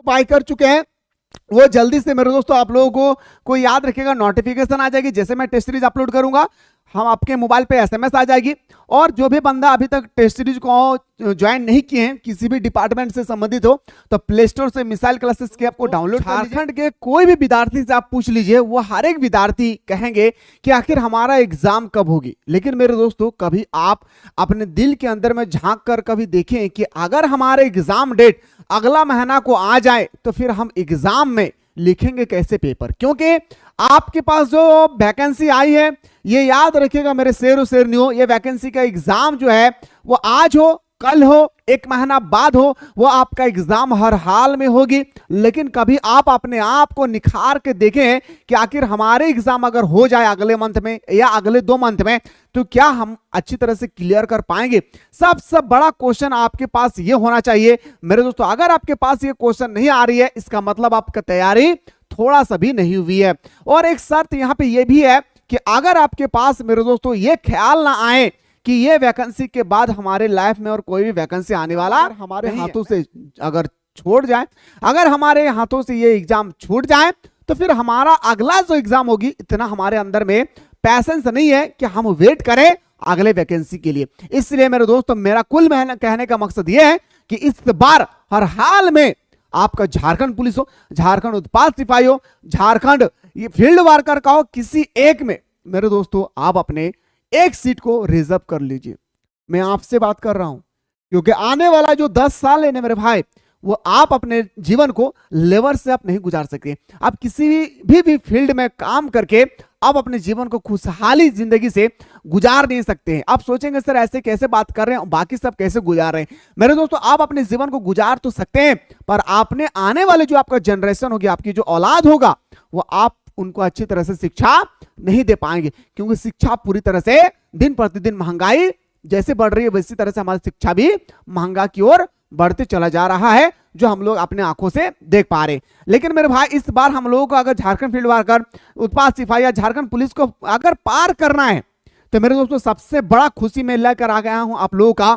Occupy कर चुके हैं वो जल्दी से मेरे दोस्तों आप लोगों को याद रखिएगा, नोटिफिकेशन आ जाएगी जैसे मैं टेस्ट सीरीज अपलोड करूंगा, हम आपके मोबाइल पे एसएमएस आ जाएगी। और जो भी बंदा अभी तक टेस्ट सीरीज को ज्वाइन नहीं किए हैं, किसी भी डिपार्टमेंट से संबंधित हो, तो प्ले स्टोर से मिसाइल क्लासेस के आपको डाउनलोड। झारखंड के कोई भी विद्यार्थी से आप पूछ लीजिए, वो हर एक विद्यार्थी कहेंगे कि आखिर हमारा एग्जाम कब होगी। लेकिन मेरे दोस्तों कभी आप अपने दिल के अंदर में झांक कर कभी देखें कि अगर हमारे एग्जाम डेट अगला महीना को आ जाए तो फिर हम एग्जाम में लिखेंगे कैसे पेपर, क्योंकि आपके पास जो वैकेंसी आई है, ये याद रखिएगा मेरे शेर और शेरनियों, ये वैकेंसी का एग्जाम जो है वो आज हो, कल हो, एक महीना बाद हो, वो आपका एग्जाम हर हाल में होगी। लेकिन कभी आप अपने आप को निखार के देखें कि आखिर हमारे एग्जाम अगर हो जाए अगले मंथ में या अगले 2 मंथ में, तो क्या हम अच्छी तरह से क्लियर कर पाएंगे। सबसे बड़ा क्वेश्चन आपके पास ये होना चाहिए मेरे दोस्तों। अगर आपके पास ये क्वेश्चन नहीं आ रही है, इसका मतलब आपका तैयारी थोड़ा सा भी नहीं हुई है। और एक शर्त यहां पे ये भी है कि अगर आपके पास मेरे दोस्तों ये ख्याल ना आए कि ये वैकेंसी के बाद हमारे लाइफ में और कोई भी वैकेंसी आने वाला हमारे हाथों से अगर छोड़ जाए, अगर हमारे हाथों से ये एग्जाम छूट जाए, तो फिर हमारा अगला जो एग्जाम होगी, इतना हमारे अंदर में पैसेंस नहीं है कि हम वेट करें अगले वैकेंसी के लिए। इसलिए मेरे दोस्तों मेरा कुल कहने का मकसद यह है कि इस बार हर हाल में आपका झारखंड पुलिस हो, झारखंड उत्पाद सिपाही हो, झारखंड ये फील्ड वर्कर का हो, किसी एक में मेरे दोस्तों आप अपने एक सीट को रिजर्व कर लीजिए। मैं आपसे बात कर रहा हूं, क्योंकि आने वाला जो 10 साल है मेरे भाई, वो आप अपने जीवन को लेवर से आप नहीं गुजार सकते। आप किसी भी फील्ड में काम करके आप अपने जीवन को खुशहाली जिंदगी से गुजार नहीं सकते हैं। आप सोचेंगे सर ऐसे कैसे बात कर रहे हैं, बाकी सब कैसे गुजार रहे हैं। मेरे दोस्तों आप अपने जीवन को गुजार तो सकते हैं, पर आपने आने वाले जो आपका जनरेशन होगी, आपकी जो औलाद होगा, वो आप उनको अच्छी तरह से शिक्षा नहीं दे पाएंगे। क्योंकि शिक्षा पूरी तरह से दिन प्रतिदिन महंगाई जैसे बढ़ रही है, वैसी तरह से हमारी शिक्षा भी महंगा की ओर बढ़ते चला जा रहा है, जो हम लोग अपने आंखों से देख पा रहे हैं। लेकिन मेरे भाई इस बार हम लोगों को अगर झारखंड फील्ड वर्कर, उत्पाद सिपाही या झारखंड पुलिस को अगर पार करना है, तो मेरे दोस्तों सबसे बड़ा खुशी मैं लेकर आ गया हूं आप लोगों का,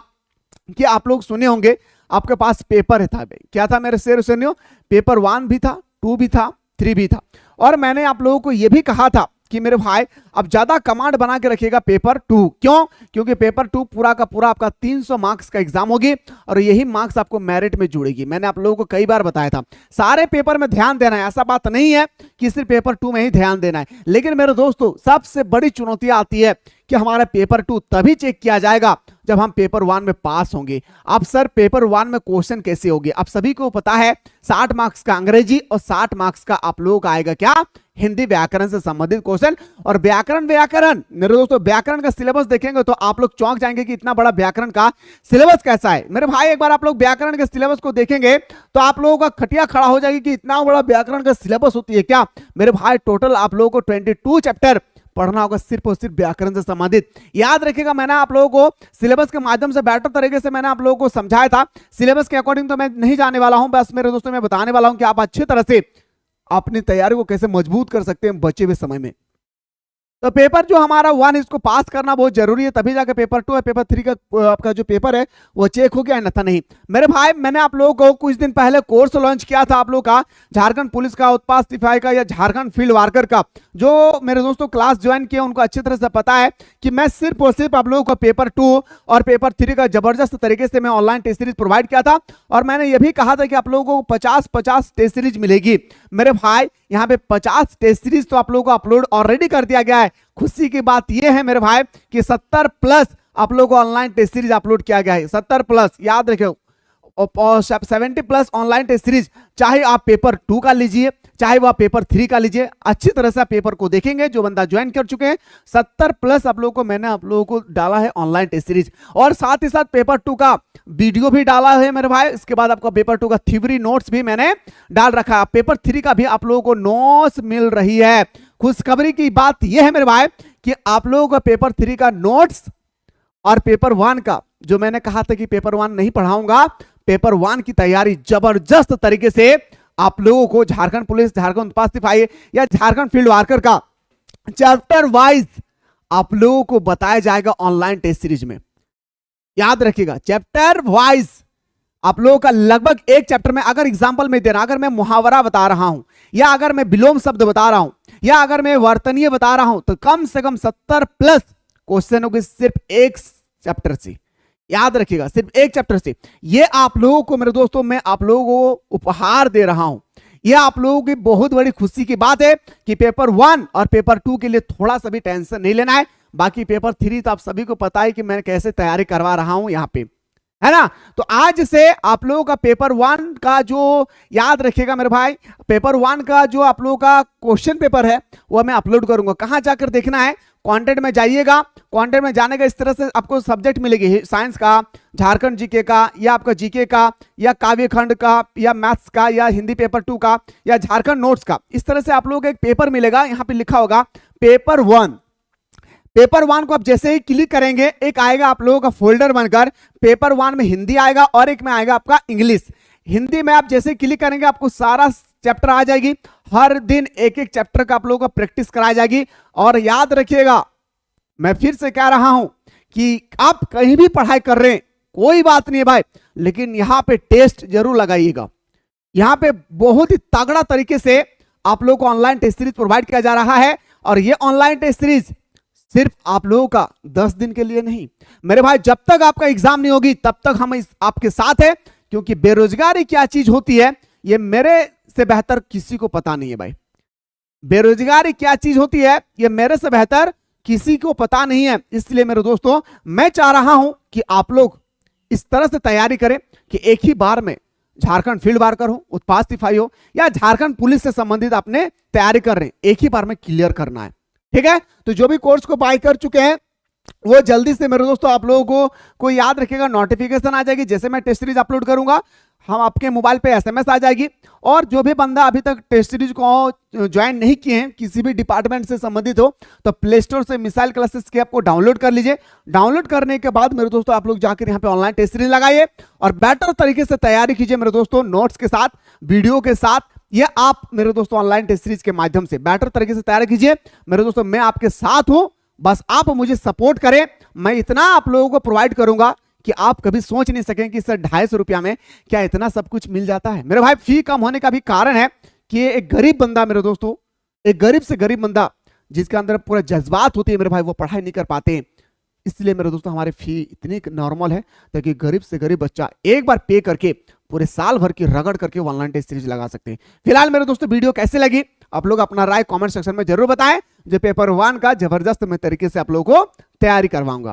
कि आप लोग सुने होंगे आपके पास पेपर था। भाई क्या था मेरे शेर सुनियो, पेपर 1 भी था, 2 भी था, 3 भी था। और मैंने आप लोगों को यह भी कहा था कि मेरे भाई अब ज्यादा कमांड बना के रखिएगा पेपर 2। क्यों? क्योंकि पेपर 2 पूरा का पूरा आपका 300 मार्क्स का एग्जाम होगी, और यही मार्क्स आपको मेरिट में जुड़ेगी। मैंने आप लोगों को कई बार बताया था, सारे पेपर में ध्यान देना है, ऐसा बात नहीं है कि सिर्फ पेपर 2 में ही ध्यान देना है। लेकिन मेरे दोस्तों सबसे बड़ी चुनौती आती है कि हमारा पेपर 2 तभी चेक किया जाएगा जब हम पेपर 1 में पास होंगे। अब सर पेपर 1 में क्वेश्चन कैसे होंगे? आप सभी को पता है 60 मार्क्स का अंग्रेजी और 60 मार्क्स का आप लोगों का आएगा क्या, हिंदी व्याकरण से संबंधित क्वेश्चन। और व्याकरण मेरे दोस्तों व्याकरण का सिलेबस देखेंगे तो आप लोग चौंक जाएंगे कि इतना बड़ा व्याकरण का सिलेबस कैसा है। मेरे भाई एक बार आप लोग व्याकरण के सिलेबस को देखेंगे तो आप लोगों का खटिया खड़ा हो जाएगी कि इतना बड़ा व्याकरण का सिलेबस होती है क्या। मेरे भाई टोटल आप लोगों को 22 चैप्टर पढ़ना होगा, सिर्फ और सिर्फ व्याकरण से संबंधित। याद रखिएगा मैंने आप लोगों को सिलेबस के माध्यम से बेटर तरीके से मैंने आप लोगों को समझाया था। सिलेबस के अकॉर्डिंग तो मैं नहीं जाने वाला हूं, बस मेरे दोस्तों मैं बताने वाला हूं कि आप अच्छी तरह से अपनी तैयारी को कैसे मजबूत कर सकते हैं बचे हुए समय में। तो पेपर जो हमारा 1 इसको पास करना बहुत जरूरी है, तभी जाकर पेपर 2 है, पेपर 3 का आपका जो पेपर है वो चेक हो गया, अन्यथा नहीं। मेरे भाई मैंने आप लोगों को कुछ दिन पहले कोर्स लॉन्च किया था आप लोगों का, झारखंड पुलिस का, उत्पाद सिपाही का या झारखंड फील्ड वर्कर का। जो मेरे दोस्तों क्लास ज्वाइन किए उनको अच्छी तरह से पता है कि मैं सिर्फ और सिर्फ आप लोगों को पेपर 2 और पेपर 3 का जबरदस्त तरीके से मैं ऑनलाइन टेस्ट सीरीज प्रोवाइड किया था। और मैंने यह भी कहा था कि आप लोगों को 50-50 टेस्ट सीरीज मिलेगी। मेरे भाई यहाँ पे 50 टेस्ट सीरीज तो आप लोगों को अपलोड ऑलरेडी कर दिया गया है। खुशी की बात यह है मेरे भाई कि 70+ आप लोगों को ऑनलाइन टेस्ट सीरीज अपलोड किया गया है। 70+, याद रखियो, 70+ ऑनलाइन टेस्ट सीरीज, चाहे आप पेपर 2 का लीजिए, चाहे वो आप पेपर 3 का लीजिए, अच्छी तरह से आप पेपर को देखेंगे। जो बंदा ज्वाइन कर चुके हैं 70+ आप लोगों को मैंने आप लोगों को डाला है ऑनलाइन टेस्ट सीरीज, और साथ ही साथ पेपर 2 का वीडियो भी डाला है मेरे भाई। इसके बाद आपका पेपर 2 का थ्योरी नोट्स भी मैंने डाल रखा है। पेपर 3 का भी आप लोगों को नोट्स मिल रही है। खुशखबरी की बात यह है मेरे भाई कि आप लोगों का पेपर 3 का नोट्स और पेपर 1 का, जो मैंने कहा था कि पेपर 1 नहीं पढ़ाऊंगा, पेपर 1 की तैयारी जबरदस्त तरीके से आप लोगों को झारखंड पुलिस, झारखंड उत्पाद सिपाही या झारखंड फील्ड वर्कर का चैप्टर वाइज आप लोगों को बताया जाएगा ऑनलाइन टेस्ट सीरीज में। याद रखिएगा चैप्टर वाइज आप लोगों का लगभग एक चैप्टर में, अगर एग्जाम्पल में दे रहा, अगर मैं मुहावरा बता रहा हूं, या अगर मैं विलोम शब्द बता रहा हूं, या अगर मैं वर्तनीय बता रहा हूं, तो कम से कम 70 प्लस क्वेश्चन होंगे सिर्फ एक चैप्टर से। याद रखिएगा, सिर्फ एक चैप्टर से। ये आप लोगों को मेरे दोस्तों, मैं आप लोगों को उपहार दे रहा हूं। यह आप लोगों की बहुत बड़ी खुशी की बात है कि पेपर 1 और पेपर 2 के लिए थोड़ा सा भी टेंशन नहीं लेना है। बाकी पेपर 3 तो आप सभी को पता है कि मैं कैसे तैयारी करवा रहा हूं यहाँ पे, है ना। तो आज से आप लोगों का पेपर 1 का जो, याद रखिएगा मेरे भाई, पेपर 1 का जो आप लोगों का क्वेश्चन पेपर है वो मैं अपलोड करूंगा। कहां जाकर देखना है, कंटेंट में जाइएगा। कंटेंट में जाने का इस तरह से आपको सब्जेक्ट मिलेगी, साइंस का, झारखंड जीके का, या आपका जीके का, या काव्य खंड का, या मैथ्स का, या हिंदी पेपर 2 का, या झारखंड नोट्स का। इस तरह से आप लोगों को एक पेपर मिलेगा, यहाँ पे लिखा होगा पेपर 1। पेपर 1 को आप जैसे ही क्लिक करेंगे, एक आएगा आप लोगों का फोल्डर बनकर, पेपर 1 में हिंदी आएगा और एक में आएगा आपका इंग्लिश। हिंदी में आप जैसे ही क्लिक करेंगे आपको सारा चैप्टर आ जाएगी। हर दिन एक एक चैप्टर का आप लोगों को प्रैक्टिस कराई जाएगी। और याद रखिएगा, मैं फिर से कह रहा हूं कि आप कहीं भी पढ़ाई कर रहे हैं, कोई बात नहीं है भाई, लेकिन यहां पे टेस्ट जरूर लगाइएगा। यहां पे बहुत ही तगड़ा तरीके से आप लोगों को ऑनलाइन टेस्ट सीरीज प्रोवाइड किया जा रहा है। और ये ऑनलाइन टेस्ट सीरीज सिर्फ आप लोगों का 10 दिन के लिए नहीं मेरे भाई, जब तक आपका एग्जाम नहीं होगी तब तक हम आपके साथ है। क्योंकि बेरोजगारी क्या चीज होती है ये मेरे से बेहतर किसी को पता नहीं है भाई। बेरोजगारी क्या चीज होती है ये मेरे से बेहतर किसी को पता नहीं है। इसलिए मेरे दोस्तों, मैं चाह रहा हूं कि आप लोग इस तरह से तैयारी करें कि एक ही बार में झारखंड फील्ड वर्कर हो, उत्पाद सिपाही हो, या झारखंड पुलिस से संबंधित आपने तैयारी कर रहे हैं, एक ही बार में क्लियर करना है। ठीक है, तो जो भी कोर्स को बाय कर चुके हैं वो जल्दी से मेरे दोस्तों आप लोगों को याद रखिएगा, नोटिफिकेशन आ जाएगी जैसे मैं टेस्ट सीरीज अपलोड करूंगा, हम आपके मोबाइल पे एसएमएस आ जाएगी। और जो भी बंदा अभी तक टेस्ट सीरीज को ज्वाइन नहीं किए हैं, किसी भी डिपार्टमेंट से संबंधित हो, तो प्ले स्टोर से मिसाइल क्लासेस के ऐप को डाउनलोड कर लीजिए। डाउनलोड करने के बाद मेरे दोस्तों आप लोग जाकर यहाँ पे ऑनलाइन टेस्ट सीरीज लगाइए और बेटर तरीके से तैयारी कीजिए मेरे दोस्तों, नोट्स के साथ, वीडियो के साथ। ये आप मेरे दोस्तों ऑनलाइन टेस्ट सीरीज के माध्यम से बेटर तरीके से तैयारी कीजिए मेरे दोस्तों। मैं आपके साथ हूं, बस आप मुझे सपोर्ट करें। मैं इतना आप लोगों को प्रोवाइड करूंगा कि आप कभी सोच नहीं सकें कि सर 250 रुपया में क्या इतना सब कुछ मिल जाता है। मेरे भाई, फी कम होने का भी कारण है कि एक गरीब बंदा मेरे दोस्तों, एक गरीब से गरीब बंदा जिसके अंदर पूरा जज्बात होती है मेरे भाई, वो पढ़ाई नहीं कर पाते। इसलिए मेरे दोस्तों हमारी फी इतनी नॉर्मल है ताकि गरीब से गरीब बच्चा एक बार पे करके पूरे साल भर की रगड़ करके ऑनलाइन टेस्ट सीरीज लगा सकते हैं। फिलहाल मेरे दोस्तों वीडियो कैसे लगी आप लोग अपना राय कमेंट सेक्शन में जरूर बताएं। जो पेपर 1 का जबरदस्त मैं तरीके से आप लोगों को तैयारी करवाऊंगा।